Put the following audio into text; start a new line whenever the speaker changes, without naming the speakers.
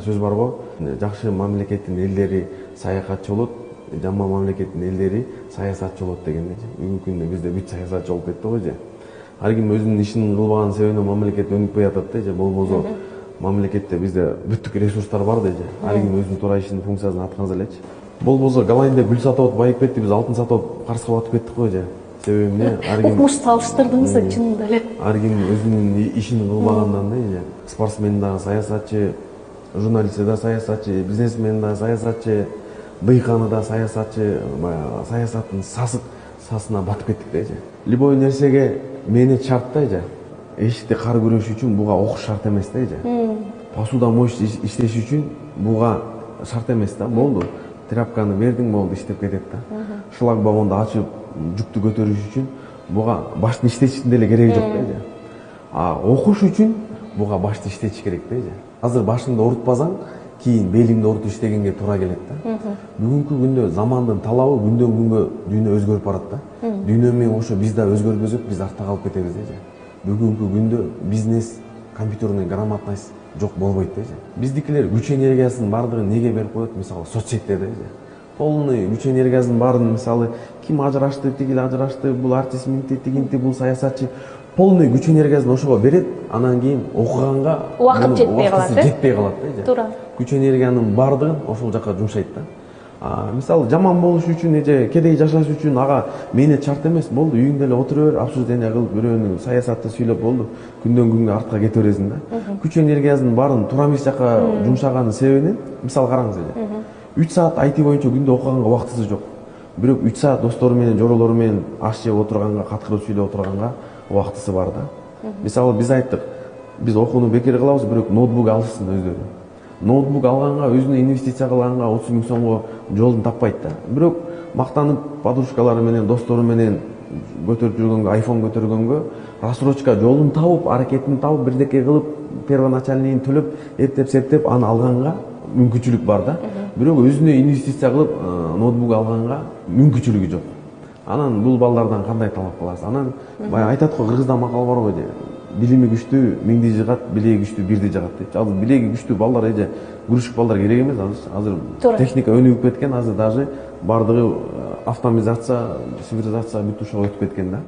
сөз бар го, жакшы мамлекеттин элдери саякатчы болот, жаман мамлекеттин элдери саясатчы болот дегенде. Бүгүнкү күндө бизде бүт саясатчы болуп кетти го же. Ар ким өзүнүн ишин кылбаган себебинен мамлекет өнүкпөй атат да же, болбосо мамлекетте бизде бүттүк ресурстар бар да же. Ар ким өзүнүн туура ишинин функциясын аткарса элечи. Болбосо Голландия гүл сатып атып байып кетти, биз алтын сатып атып карызга батып кеттик го же. Себеби эмне? Ар ким
укмуш салыштырдыңыз чынында эле.
ар ким өзүнүн ишин кылбагандан да, спортсмен дагы саясатчы, журналисти да саясатчы, бизнесмен да саясатчы, дыйканы да саясатчы, саясаттын сасына батып кеттик да же. Любой нерсеге мээнет шарт да же. Эшикте кар күрөш үчүн буга окуш шарт эмес да же. Посуда моюш иштеш үчүн буга шарт эмес да, болду. Тряпканы бердиң, болду, иштеп кетет да. Шлагбаумду ачып жүктү көтөрүш үчүн буга башты иштетиштин деле кереги жок да же. А окуш үчүн буга башты иштетиш керек да же. Азыр башыңды оорутпасаң, кийин белиңди оорутуп иштегенге туура келет да. Бүгүнкү күндө замандын талабы күндөн күнгө дүйнө өзгөрүп барат да. Дүйнө менен ошо биз да өзгөрбөсөк, биз артта калып кетебиз да же. Бүгүнкү күндө бизнес, компьютерный грамотность жок болбойт да же. Биздикилер күч энергиясынын баардыгын неге берип коет? Мисалы соцсетте да же. Полный күч энергиясынын баарын, мисалы, ким ажырашты, тигил ажырашты, бул артист минти, тигинти, бул саясатчы, полный күч энергиясын ошого берет, анан кийин окуганга
убакыт жетпей калат,
жетпей калат да же.
Туура.
Күч энергиянын баардыгын ошол жака жумшайт да. Мисалы, жаман болуш үчүн, кедей жашаш үчүн ага мээнет шарт эмес, болду, үйүңдө эле отура бер, обсуждение кылып, бирөөнүн саясатты сүйлөп болду, күндөн күнгө артка кете бересиң да. Күч энергиясынын баарын туура эмес жака жумшаганын себебинен, мисалы караңыз эле. 3 саат IT боюнча күндө окуганга убактысы жок. Бирок 3 саат достору менен, жоролору менен аш жеп отурганга, каткырып сүйлөп отурганга убактысы бар да. Мисалы, биз айттык, биз окууну бекер кылабыз, бирок ноутбук алышсын өздөрү. Ноутбук алганга, өзүнө инвестиция кылганга 30 000 сомго жолун таппайт да. Бирок мактанып подружкалары менен, достору менен көтөрүп жүргөнгө, iPhone көтөргөнгө, рассрочка жолун табып, аракетин табып, бирдеке кылып, первоначальныйын төлөп, эптеп, аны алганга мүмкүнчүлүк бар да. Бирок өзүнө инвестиция кылып, ноутбук алганга мүмкүнчүлүгү жок. Анан бул балдардан кандай талап кыласыз? Анан баягы айтат го, кыргызда макал бар го, билими күчтүү миңди жыгат, билеги күчтүү бирди жыгат дейт. Азыр билеги күчтүү балдар күрүшүк балдар керек эмес азыр. Техника өнүгүп кеткен, азыр даже баардыгы автоматизация, цифризация бүт ошого өтүп кеткен да.